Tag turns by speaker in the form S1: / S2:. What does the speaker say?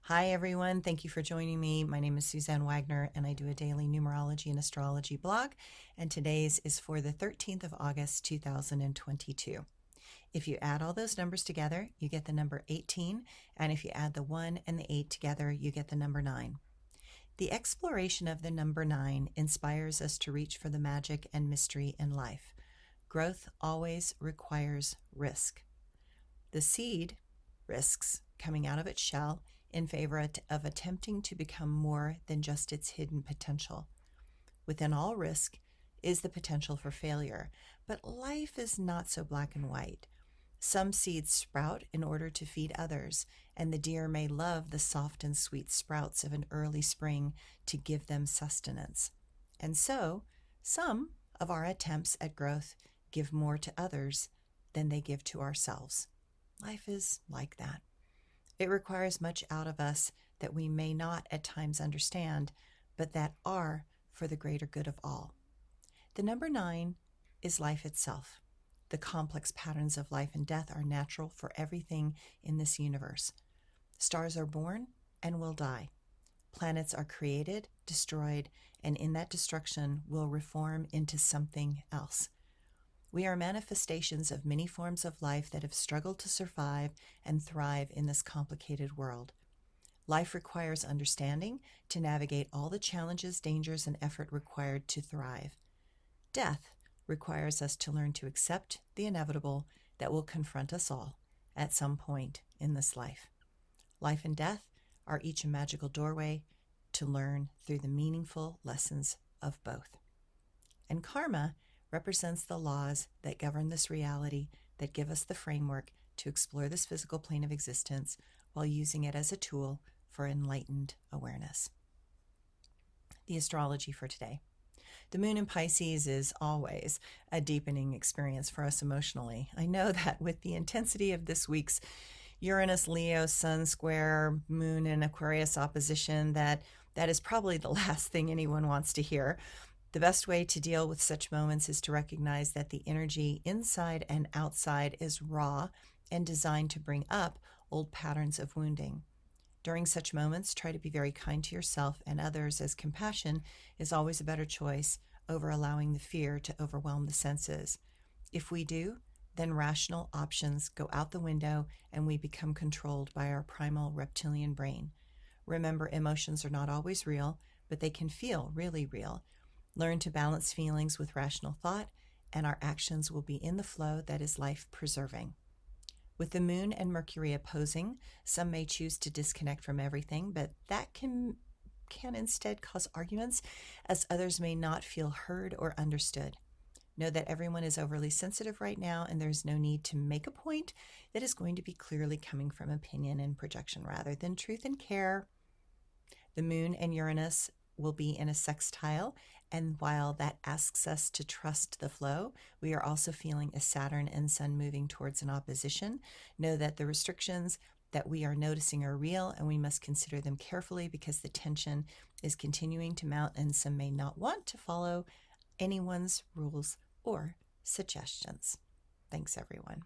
S1: Hi, everyone. Thank you for joining me. My name is Suzanne Wagner, and I do a daily numerology and astrology blog. And today's is for the 13th of August, 2022. If you add all those numbers together, you get the number 18. And if you add the 1 and the 8 together, you get the number 9. The exploration of the number 9 inspires us to reach for the magic and mystery in life. Growth always requires risk. The seed risks coming out of its shell in favor of attempting to become more than just its hidden potential. Within all risk is the potential for failure, but life is not so black and white. Some seeds sprout in order to feed others, and the deer may love the soft and sweet sprouts of an early spring to give them sustenance. And so, some of our attempts at growth give more to others than they give to ourselves. Life is like that. It requires much out of us that we may not at times understand, but that are for the greater good of all. The number 9 is life itself. The complex patterns of life and death are natural for everything in this universe. Stars are born and will die. Planets are created, destroyed, and in that destruction will reform into something else. We are manifestations of many forms of life that have struggled to survive and thrive in this complicated world. Life requires understanding to navigate all the challenges, dangers, and effort required to thrive. Death requires us to learn to accept the inevitable that will confront us all at some point in this life. Life and death are each a magical doorway to learn through the meaningful lessons of both. And karma represents the laws that govern this reality, that give us the framework to explore this physical plane of existence while using it as a tool for enlightened awareness. The astrology for today. The moon in Pisces is always a deepening experience for us emotionally. I know that with the intensity of this week's Uranus, Leo, Sun square, Moon in Aquarius opposition, that is probably the last thing anyone wants to hear. The best way to deal with such moments is to recognize that the energy inside and outside is raw and designed to bring up old patterns of wounding. During such moments, try to be very kind to yourself and others, as compassion is always a better choice over allowing the fear to overwhelm the senses. If we do, then rational options go out the window and we become controlled by our primal reptilian brain. Remember, emotions are not always real, but they can feel really real. Learn to balance feelings with rational thought, and our actions will be in the flow that is life-preserving. With the moon and Mercury opposing, some may choose to disconnect from everything, but that can instead cause arguments, as others may not feel heard or understood. Know that everyone is overly sensitive right now, and there's no need to make a point that is going to be clearly coming from opinion and projection rather than truth and care. The moon and Uranus will be in a sextile, and while that asks us to trust the flow, we are also feeling a Saturn and Sun moving towards an opposition. Know that the restrictions that we are noticing are real, and we must consider them carefully because the tension is continuing to mount, and some may not want to follow anyone's rules or suggestions. Thanks, everyone.